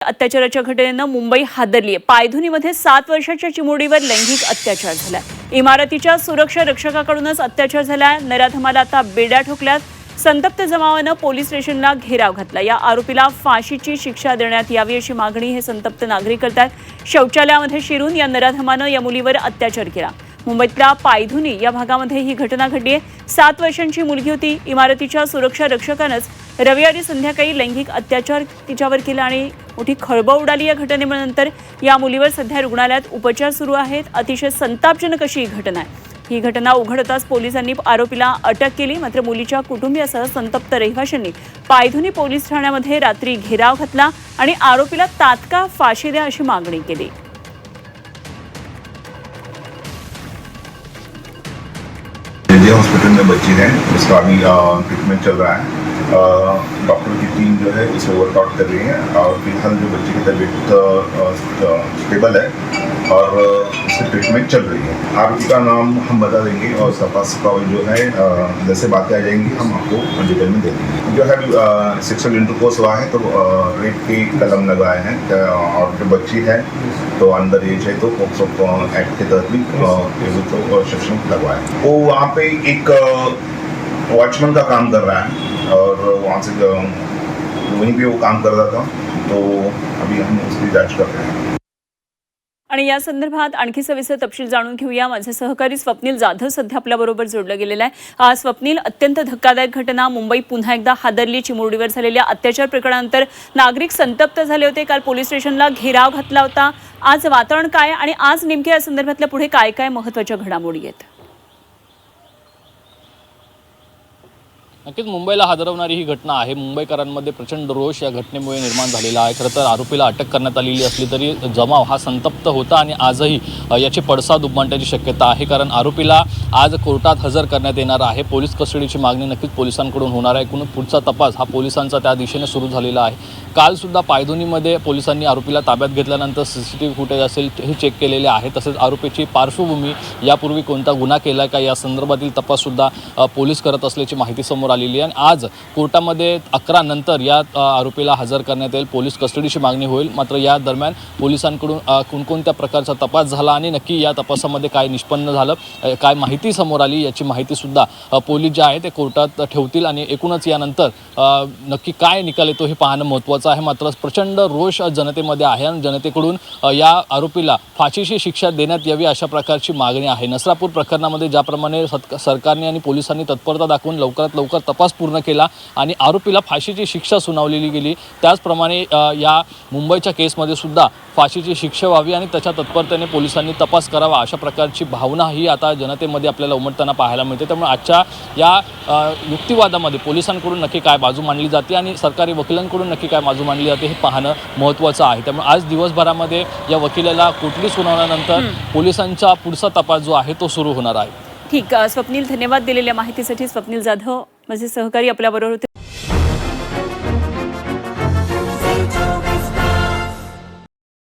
अत्याचाराच्या घटनेनं मुंबई हादरली आहे। पायधुनीमध्ये 7 वर्षाच्या चिमुरडीवर लैंगिक अत्याचार झालाय। इमारतीच्या सुरक्षा रक्षकाकडूनच अत्याचार झालाय। नराधमाला आता बेड्या ठोकल्यात। संतप्त जमावानं पोलीस स्टेशनला घेराव घातला। या आरोपीला फाशीची शिक्षा देण्यात यावी अशी मागणी हे संतप्त नागरिक करतात। शौचालयामध्ये शिरून या नराधमानं या मुलीवर अत्याचार केला। मुंबईतल्या पायधुनी या भागामध्ये ही घटना घडली आहे। 7 वर्षांची मुलगी होती। इमारतीच्या सुरक्षा रक्षकानंच रविवारी संध्याकाळी लैंगिक अत्याचार तिच्यावर केला आणि मोठी खळबळ उडाली। या घटनेनंतर या मुलीवर सध्या रुग्णालयात उपचार सुरू आहेत। अतिशय संतापजनक अशी घटना आहे। ही घटना उघड होताच पोलिसांनी आरोपीला अटक केली। मात्र मुलीच्या कुटुंबियासह संतप्त रहिवाशांनी पायधुनी पोलीस ठाण्यामध्ये रात्री घेराव घातला आणि आरोपीला तात्काळ फाशी द्या अशी मागणी केली। हॉस्पिटल में बच्ची है, उसका अभी ट्रीटमेंट चल रहा है। डॉक्टर की टीम जो है उसे वर्कआउट कर रही है और फिलहाल जो बच्ची की तबीयत स्टेबल है और उसकी ट्रीटमेंट चल रही है। आरोपी का नाम हम बता देंगे और तपास का जो है जैसे बातें आ जाएंगी हम आपको डिटेल में दे देंगे। जो है सेक्सुअल इंटरकोर्स हुआ है तो रेप के कलम लगाए हैं और जो बच्ची है तो अंडर एज है तो पोक्सो एक्ट के तहत भी तो सेक्शन लगवाया है। वो वहाँ पे एक वॉचमैन का काम कर रहा है और वहाँ से वहीं पे वो काम कर रहा था, तो अभी हम उसकी जांच कर रहे हैं। आणि या संदर्भात आणखी सविस्तर तपशील जाणून घेऊया। माझे सहकारी स्वप्नील जाधव सध्या आपल्याबरोबर जोडला गेलेला आहे। स्वप्नील, अत्यंत धक्कादायक घटना, मुंबई पुन्हा एकदा हादरली। चिमुरडीवर झालेल्या अत्याचार प्रकरणानंतर नागरिक संतप्त झाले होते। काल पोलीस स्टेशनला घेराव घातला होता। आज वातावरण काय आणि आज नेमक्या या संदर्भातल्या पुढे काय काय महत्त्वाच्या घडामोडी आहेत? नक्कीच मुंबईला हादरवणारी ही घटना आहे। मुंबईकरांमध्ये प्रचंड रोष या घटनेमुळे निर्माण झालेला आहे। खरं तर आरोपीला अटक करण्यात आलेली असली तरी जमाव हा संतप्त होता आणि आजही याची पडसाद उमटण्याची शक्यता आहे, कारण आरोपीला आज कोर्टात हजर करण्यात येणार आहे। पोलीस कस्टडीची मागणी नक्कीच पोलिसांकडून होणार आहे। एकूण पुढचा तपास हा पोलिसांचा त्या दिशेने सुरू झालेला आहे। कालसुद्धा पायधुनीमध्ये पोलिसांनी आरोपीला ताब्यात घेतल्यानंतर CCTV फुटेज असेल हे चेक केलेले आहे। तसेच आरोपीची पार्श्वभूमी, यापूर्वी कोणता गुन्हा केला का या संदर्भातील तपाससुद्धा पोलीस करत असल्याची माहिती समोर आलेली आहे। आज कोर्टामध्ये 11 नंतर या आरोपीला हजर करण्यात येईल। पोलीस कस्टडीची मागणी होईल। मात्र या दरम्यान पोलिसांकडून कोणकोणत्या प्रकारचा तपास झाला आणि नक्की या तपासामध्ये काय निष्पन्न झालं, काय माहिती समोर आली याची माहितीसुद्धा पोलीस जे आहे ते कोर्टात ठेवतील आणि एकूणच यानंतर नक्की काय निकाल येतो हे पाहणं महत्त्वाचं आहे। मात्र प्रचंड रोष जनतेमध्ये आहे आणि जनतेकडून या आरोपीला फाशीची शिक्षा देण्यात यावी अशा प्रकारची मागणी आहे। नसरापूर प्रकरणामध्ये ज्याप्रमाणे सरकारने आणि पोलिसांनी तत्परता दाखवून लवकरात लवकर तपास पूर्ण केला आणि आरोपीला फाशीची शिक्षा सुनावलेली गेली, त्याचप्रमाणे या मुंबईच्या केसमध्ये सुद्धा फाशीची शिक्षा व्हावी आणि त्याच्या तत्परतेने पोलिसांनी तपास करावा अशा प्रकारची भावना ही आता जनतेमध्ये आपल्याला उमटताना पाहायला मिळते। त्यामुळे आजच्या या युक्तिवादामध्ये पोलिसांकडून नक्की काय बाजू मांडली जाते आणि सरकारी वकिलांकडून नक्की काय बाजू मांडली जाते हे पाहणं महत्त्वाचं आहे। त्यामुळे आज दिवसभरामध्ये या वकिलाला कोठडी सुनावल्यानंतर पोलिसांचा पुढचा तपास जो आहे तो सुरू होणार आहे। ठीक, स्वप्नील, धन्यवाद दिलेल्या माहितीसाठी। स्वप्नील जाधव माझे सहकारी आपल्याबरोबर होते।